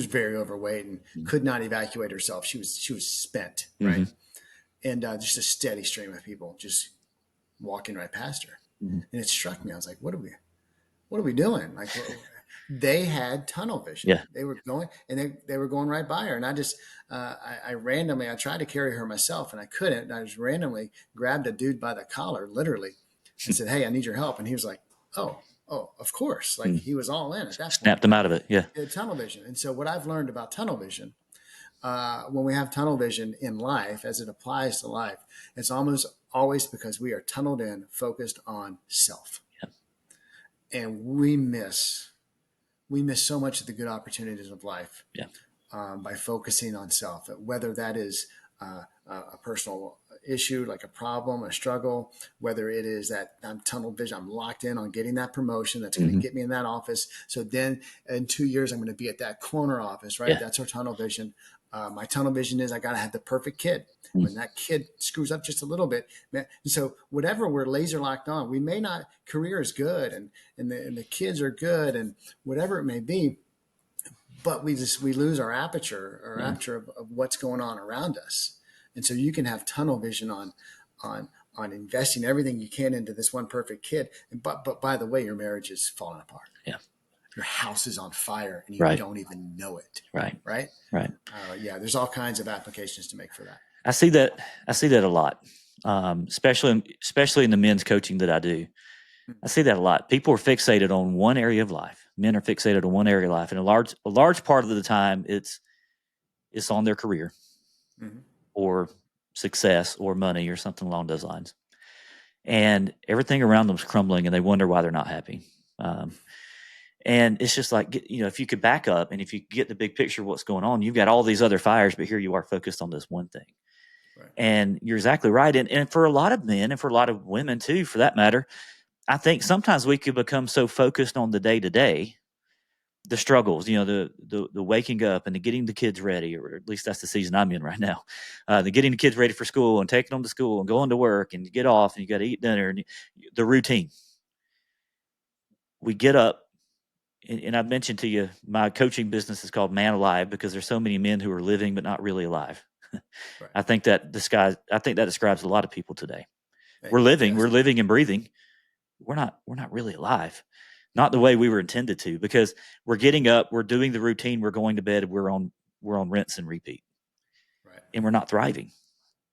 very overweight and could not evacuate herself. She was spent, Mm-hmm. right? And just a steady stream of people just walking right past her, Mm-hmm. and it struck me. I was like, what are we doing? Like, they had tunnel vision. Yeah. They were going, and they were going right by her. And I just, I randomly, I tried to carry her myself, and I couldn't. And I just randomly grabbed a dude by the collar, literally, and said, "Hey, I need your help." And he was like, "Oh, of course." Like, he was all in at that point. Snapped them out of it. Yeah. Tunnel vision. And so, what I've learned about tunnel vision, when we have tunnel vision in life, as it applies to life, it's almost always because we are tunneled in, focused on self, and we miss so much of the good opportunities of life, Yeah. by focusing on self, whether that is a personal issue, like a problem, a struggle, whether it is that I'm tunnel vision, I'm locked in on getting that promotion that's going to Mm-hmm. get me in that office. So then in 2 years, I'm going to be at that corner office, right? Yeah. That's our tunnel vision. My tunnel vision is I got to have the perfect kid. When that kid screws up just a little bit, man. So whatever we're laser locked on, we may not, career is good and the kids are good and whatever it may be, but we lose our aperture of what's going on around us. And so you can have tunnel vision on investing everything you can into this one perfect kid. But by the way, your marriage is falling apart. Yeah. Your house is on fire and you Right. don't even know it. Right. Right. Right. Yeah. There's all kinds of applications to make for that. I see that a lot, especially in the men's coaching that I do. I see that a lot. People are fixated on one area of life. Men are fixated on one area of life, and a large part of the time, it's on their career, Mm-hmm. or success, or money, or something along those lines. And everything around them is crumbling, and they wonder why they're not happy. And it's just like, if you could back up, and if you get the big picture of what's going on, you've got all these other fires, but here you are focused on this one thing. Right. And you're exactly right. And for a lot of men, and for a lot of women too, for that matter, I think sometimes we could become so focused on the day to day, the struggles, the waking up and the getting the kids ready, or at least that's the season I'm in right now. The getting the kids ready for school and taking them to school and going to work and you get off and you got to eat dinner and the routine. We get up, and I've mentioned to you, my coaching business is called Man Alive because there's so many men who are living but not really alive. Right. I think that describes a lot of people today. We're living and breathing. We're not really alive. Not the way we were intended to, because we're getting up, we're doing the routine, we're going to bed, we're on rinse and repeat. Right. And we're not thriving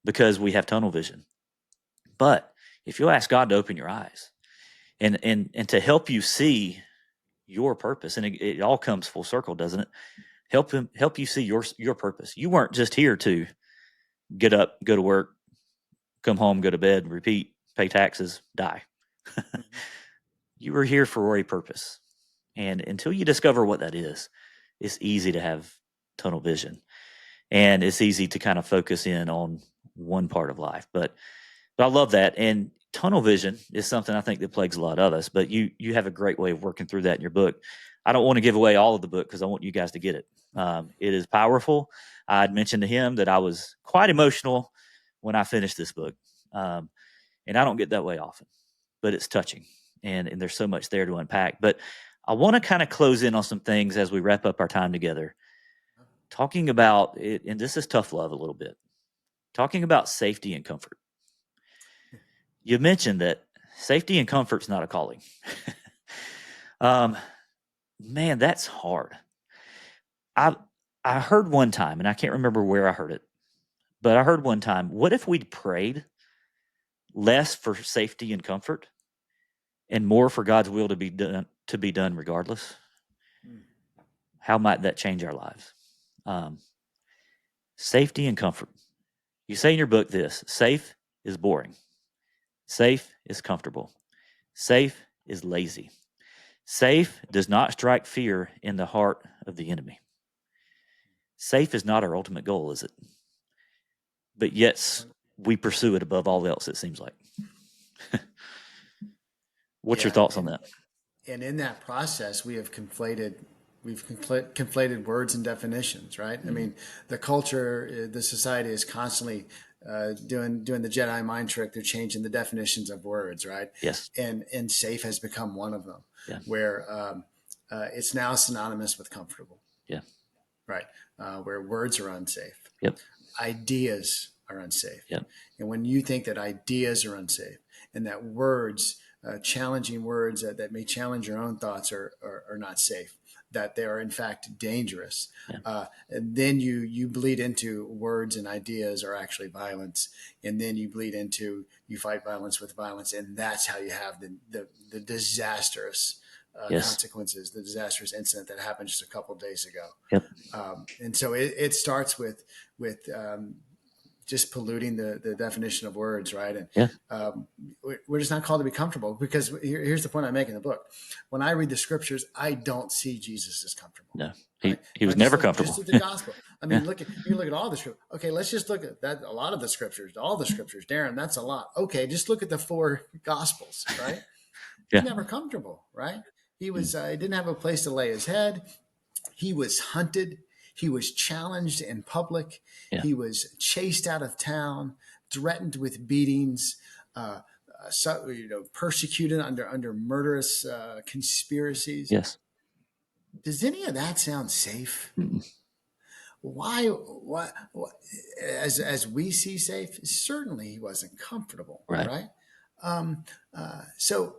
because we have tunnel vision. But if you'll ask God to open your eyes and to help you see your purpose, and it all comes full circle, doesn't it? Help you see your purpose. You weren't just here to get up, go to work, come home, go to bed, repeat, pay taxes, die. You were here for a purpose. And until you discover what that is, it's easy to have tunnel vision. And it's easy to kind of focus in on one part of life. But I love that. And tunnel vision is something I think that plagues a lot of us. But you have a great way of working through that in your book. I don't want to give away all of the book because I want you guys to get it. It is powerful. I'd mentioned to him that I was quite emotional when I finished this book. And I don't get that way often, but it's touching. And there's so much there to unpack. But I want to kind of close in on some things as we wrap up our time together, talking about it. And this is tough love a little bit, talking about safety and comfort. You mentioned that safety and comfort's not a calling. Man, that's hard. I heard one time, and I can't remember where I heard it, but I heard one time, what if we'd prayed less for safety and comfort and more for God's will to be done regardless? How might that change our lives? Safety and comfort. You say in your book this: safe is boring. Safe is comfortable. Safe is lazy. Safe does not strike fear in the heart of the enemy. Safe is not our ultimate goal, is it? But yet we pursue it above all else, it seems like. What's your thoughts on that? And in that process, we've conflated words and definitions, right? I mean, the culture, the society is constantly doing the Jedi mind trick. They're changing the definitions of words, right? Yes. And safe has become one of them, Yeah. where it's now synonymous with comfortable, Yeah. right? Where words are unsafe, Yep. ideas are unsafe, Yep. and when you think that ideas are unsafe and that words, challenging words that may challenge your own thoughts are not safe, that they are in fact dangerous. Yeah. And then you bleed into words and ideas are actually violence, and then you bleed into you fight violence with violence, and that's how you have the disastrous Yes. consequences, the disastrous incident that happened just a couple of days ago. Yep. And so it starts with just polluting the definition of words, right? And Yeah. we're just not called to be comfortable, because here's the point I make in the book. When I read the scriptures, I don't see Jesus as comfortable. No, Right? he was Just never look, comfortable. just at the gospel. I mean, Yeah. you can look at all the scriptures. Okay, let's just look at that. A lot of the scriptures, all the scriptures, Darin, that's a lot. Okay, just look at the 4 gospels, right? He's Yeah. never comfortable, right? He didn't have a place to lay his head. He was hunted. He was challenged in public. Yeah. He was chased out of town, threatened with beatings, persecuted under murderous conspiracies. Yes. Does any of that sound safe? Mm-mm. Why? As we see safe, certainly he wasn't comfortable, Right. right? So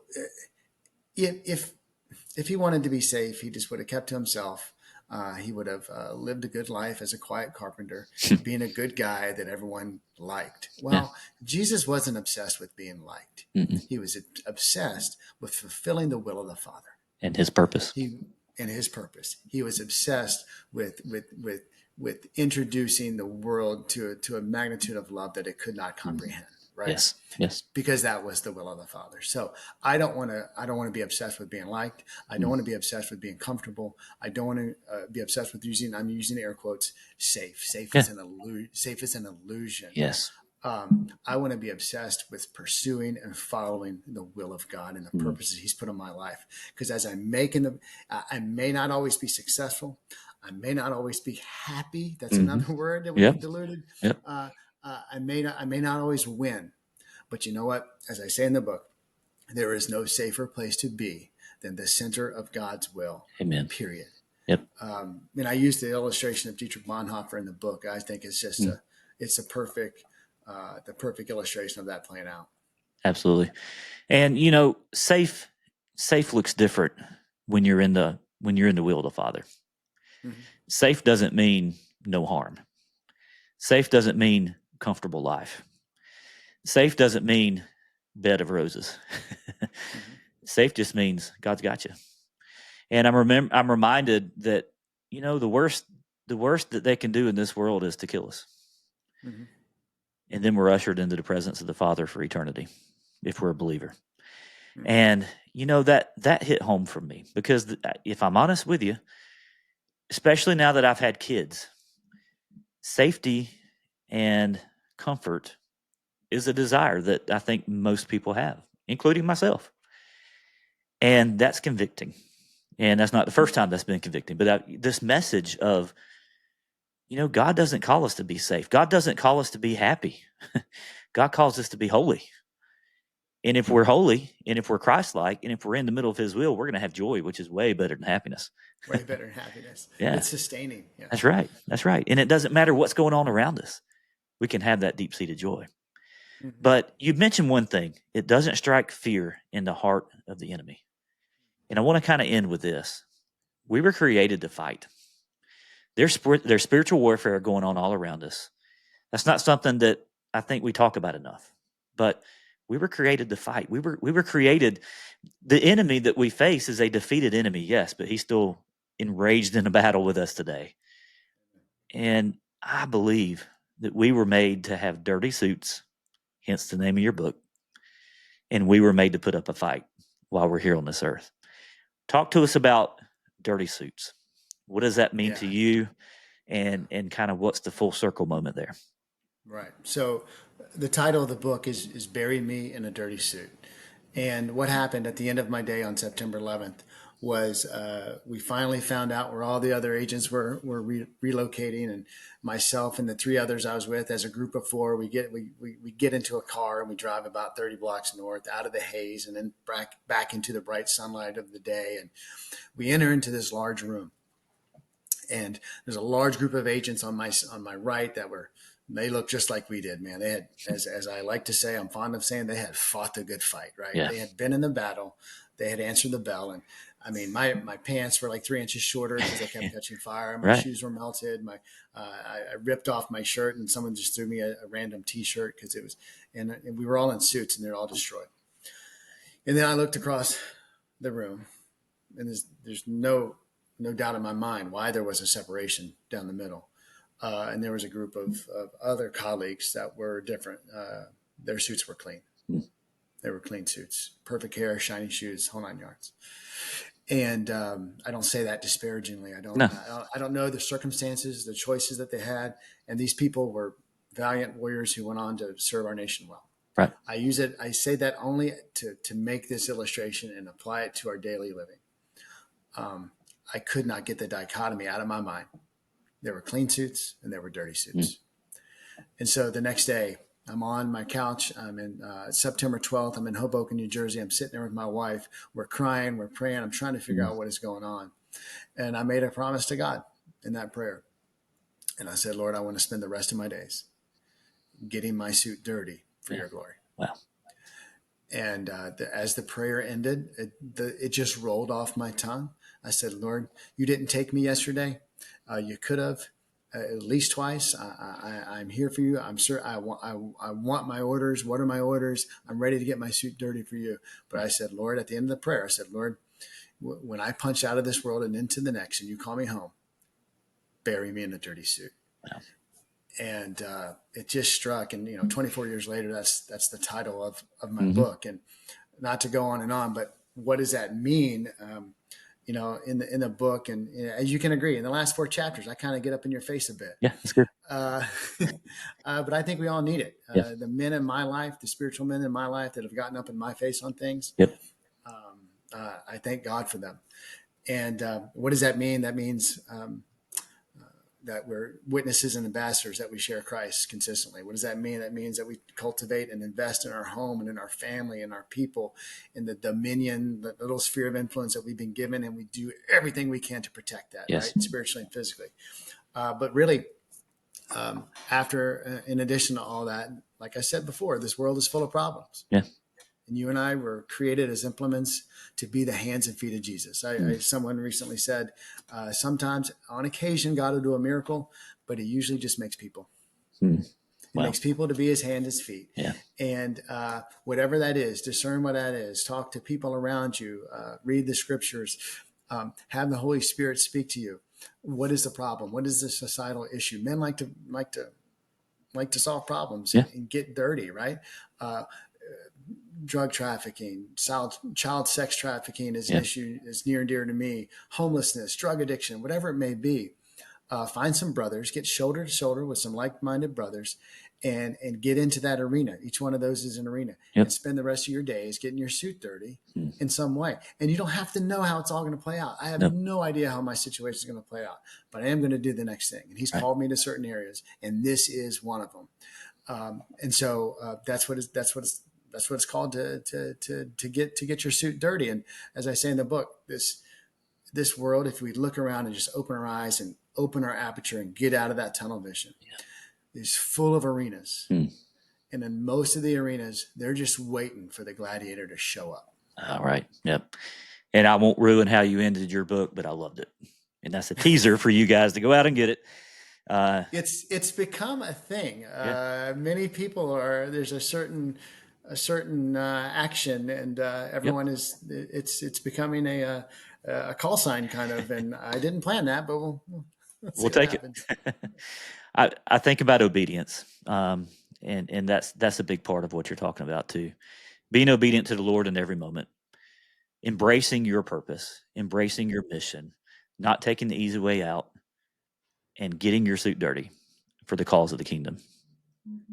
if he wanted to be safe, he just would have kept to himself. He would have lived a good life as a quiet carpenter, being a good guy that everyone liked. Well, Jesus wasn't obsessed with being liked. Mm-mm. He was obsessed with fulfilling the will of the Father And his purpose. And his purpose. He was obsessed with introducing the world to a magnitude of love that it could not comprehend. Right? Yes. Yes. Because that was the will of the Father. So I don't want to be obsessed with being liked. I don't want to be obsessed with being comfortable. I don't want to be obsessed with I'm using air quotes, safe. Safe is an illusion. Yes. I want to be obsessed with pursuing and following the will of God and the purposes He's put in my life. Because as I'm making them, I may not always be successful. I may not always be happy. That's another word that we've diluted. Yep. I may not always win, but you know what? As I say in the book, there is no safer place to be than the center of God's will. Amen. Period. Yep. And I use the illustration of Dietrich Bonhoeffer in the book. I think it's just the perfect illustration of that playing out. Absolutely. And safe looks different when you're in the will of the Father. Mm-hmm. Safe doesn't mean no harm. Safe doesn't mean comfortable life. Safe doesn't mean bed of roses. Safe just means God's got you. And I'm reminded that the worst that they can do in this world is to kill us. Mm-hmm. And then we're ushered into the presence of the Father for eternity if we're a believer. Mm-hmm. And that hit home for me, because if I'm honest with you, especially now that I've had kids, safety and comfort is a desire that I think most people have, including myself. And that's convicting. And that's not the first time that's been convicting. But this message of, God doesn't call us to be safe. God doesn't call us to be happy. God calls us to be holy. And if we're holy, and if we're Christ-like, and if we're in the middle of His will, we're going to have joy, which is way better than happiness. Way better than happiness. Yeah. It's sustaining. Yeah. That's right. That's right. And it doesn't matter what's going on around us. We can have that deep-seated joy. Mm-hmm. But you mentioned one thing. It doesn't strike fear in the heart of the enemy. And I want to kind of end with this. We were created to fight. There's spiritual warfare going on all around us. That's not something that I think we talk about enough. But we were created to fight. We were created. The enemy that we face is a defeated enemy, yes, but he's still enraged in a battle with us today. And I believe that we were made to have dirty suits, hence the name of your book, and we were made to put up a fight while we're here on this earth. Talk to us about dirty suits. What does that mean to you, and kind of what's the full circle moment there? Right. So the title of the book is Bury Me in a Dirty Suit. And what happened at the end of my day on September 11th was we finally found out where all the other agents were relocating, and myself and the three others I was with, as a group of four, we get into a car and we drive about 30 blocks north out of the haze and then back into the bright sunlight of the day, and we enter into this large room. And there's a large group of agents on my right they looked just like we did, man. They had, as I like to say, I'm fond of saying, they had fought the good fight, right? Yeah. They had been in the battle. They had answered the bell. And I mean, my pants were like 3 inches shorter because they kept catching fire. My Right. shoes were melted. I ripped off my shirt, and someone just threw me a random T-shirt because it was, and we were all in suits and they're all destroyed. And then I looked across the room, and there's no doubt in my mind why there was a separation down the middle. And there was a group of other colleagues that were different. Their suits were clean. They were clean suits, perfect hair, shiny shoes, whole 9 yards. And I don't say that disparagingly. I don't know the circumstances, the choices that they had. And these people were valiant warriors who went on to serve our nation well. Right. I say that only to make this illustration and apply it to our daily living. I could not get the dichotomy out of my mind. There were clean suits and there were dirty suits. And so the next day, I'm on my couch. I'm in September 12th. I'm in Hoboken, New Jersey. I'm sitting there with my wife. We're crying. We're praying. I'm trying to figure out what is going on. And I made a promise to God in that prayer. And I said, Lord, I want to spend the rest of my days getting my suit dirty for your glory. Wow. And as the prayer ended, it just rolled off my tongue. I said, Lord, you didn't take me yesterday. You could have at least twice. I'm here for you. I'm sure I want my orders. What are my orders? I'm ready to get my suit dirty for you. But I said, Lord, at the end of the prayer, I said, Lord, when I punch out of this world and into the next and you call me home, bury me in a dirty suit. Wow. And it just struck. And, 24 years later, that's the title of my book. And not to go on and on, but what does that mean? In the book, and as you can agree, in the last 4 chapters, I kind of get up in your face a bit. Yeah, that's good. But I think we all need it. The men in my life, the spiritual men in my life that have gotten up in my face on things. Yep. I thank God for them. And what does that mean? That means that we're witnesses and ambassadors, that we share Christ consistently. What does that mean? That means that we cultivate and invest in our home and in our family and our people, in the dominion, the little sphere of influence that we've been given, and we do everything we can to protect that, yes. right? Spiritually and physically. But really, in addition to all that, like I said before, this world is full of problems. Yeah. And you and I were created as implements to be the hands and feet of Jesus. Someone recently said, sometimes, on occasion, God will do a miracle, but he usually just makes people. He makes people to be his hand, his feet. Yeah. And whatever that is, discern what that is. Talk to people around you. Read the scriptures. Have the Holy Spirit speak to you. What is the problem? What is the societal issue? Men like to solve problems and get dirty, right? Drug trafficking, child sex trafficking is an issue, is near and dear to me. Homelessness, drug addiction, whatever it may be. Find some brothers, get shoulder to shoulder with some like-minded brothers, and get into that arena. Each one of those is an arena. And spend the rest of your days getting your suit dirty in some way. And you don't have to know how it's all going to play out. I have no idea how my situation is going to play out, but I am going to do the next thing. And he's called me to certain areas, and this is one of them. And so that's what it's called to get your suit dirty. And as I say in the book, this world, if we look around and just open our eyes and open our aperture and get out of that tunnel vision, is full of arenas. And in most of the arenas, they're just waiting for the gladiator to show up. All right. Yep. And I won't ruin how you ended your book, but I loved it. And that's a teaser for you guys to go out and get it. It's become a thing. Many people there's a certain action, and everyone is. It's becoming a call sign kind of. And I didn't plan that, but we'll take it. I think about obedience, and that's a big part of what you're talking about too. Being obedient to the Lord in every moment, embracing your purpose, embracing your mission, not taking the easy way out, and getting your suit dirty for the cause of the kingdom.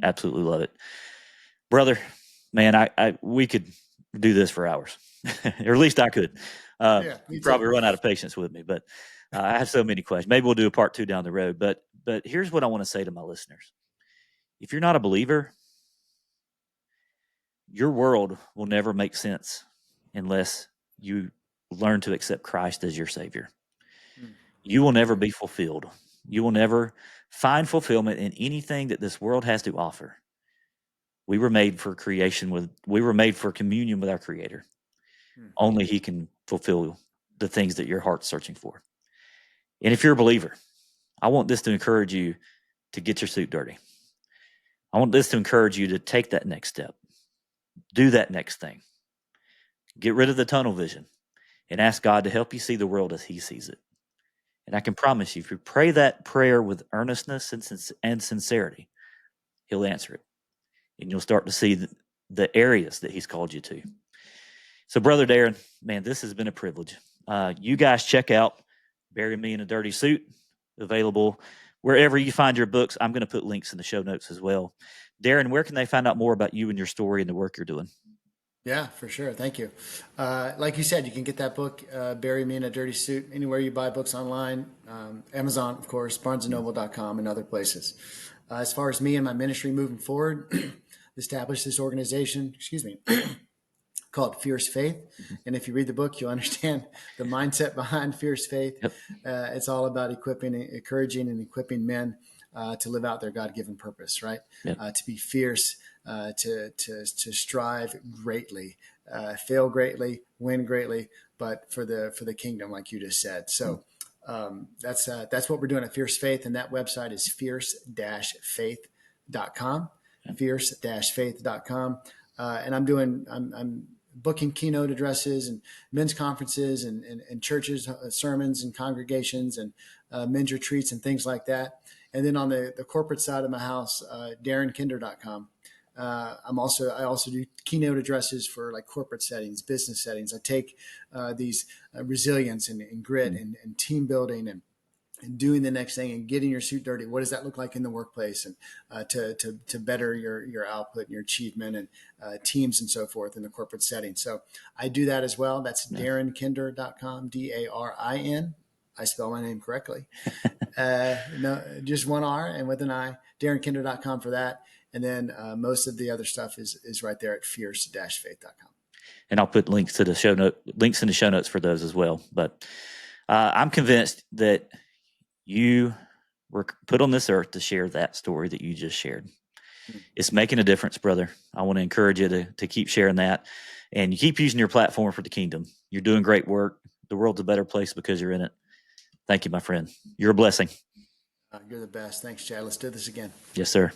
Absolutely love it, brother. Man, we could do this for hours, or at least I could. Yeah, me You too. probably run out of patience with me, but I have so many questions. Maybe we'll do a part 2 down the road. But here's what I want to say to my listeners: if you're not a believer, your world will never make sense unless you learn to accept Christ as your Savior. Mm, You will never good. be fulfilled. You will never find fulfillment in anything that this world has to offer. We were made for we were made for communion with our Creator. Mm, Only He can fulfill the things that your heart's searching for. And if you're a believer, I want this to encourage you to get your suit dirty. I want this to encourage you to take that next step, do that next thing, get rid of the tunnel vision, and ask God to help you see the world as He sees it. And I can promise you, if you pray that prayer with earnestness and sincerity, He'll answer it. And you'll start to see the areas that He's called you to. So, Brother Darin, man, this has been a privilege. You guys check out Bury Me in a Dirty Suit, available wherever you find your books. I'm going to put links in the show notes as well. Darin, where can they find out more about you and your story and the work you're doing? Yeah, for sure. Thank you. Like you said, you can get that book, Bury Me in a Dirty Suit, anywhere you buy books online, Amazon, of course, barnesandnoble.com, and other places. As far as me and my ministry moving forward, established this organization, excuse me, called Fierce Faith. And if you read the book, you'll understand the mindset behind Fierce Faith. Yep. It's all about encouraging and equipping men to live out their God-given purpose, right? Yep. To be fierce, to strive greatly, fail greatly, win greatly, but for the kingdom, like you just said. So that's what we're doing at Fierce Faith, and that website is fierce-faith.com, fierce-faith.com. And I'm booking keynote addresses and men's conferences and churches, sermons and congregations and men's retreats and things like that. And then on the corporate side of my house, DarinKinder.com. I also do keynote addresses for like corporate settings, business settings. I take these resilience and grit and team building and doing the next thing and getting your suit dirty. What does that look like in the workplace, and to better your output and your achievement and teams and so forth in the corporate setting. So I do that as well. That's DarinKinder.com, DARIN. I spell my name correctly. No, just one R and with an I. DarinKinder.com for that. And then most of the other stuff is right there at fierce-faith.com. And I'll put links in the show notes for those as well. But I'm convinced that you were put on this earth to share that story that you just shared. It's making a difference, brother. I want to encourage you to keep sharing that, and you keep using your platform for the kingdom. You're doing great work. The world's a better place because you're in it. Thank you, my friend. You're a blessing. You're the best. Thanks, Chad. Let's do this again. Yes, sir.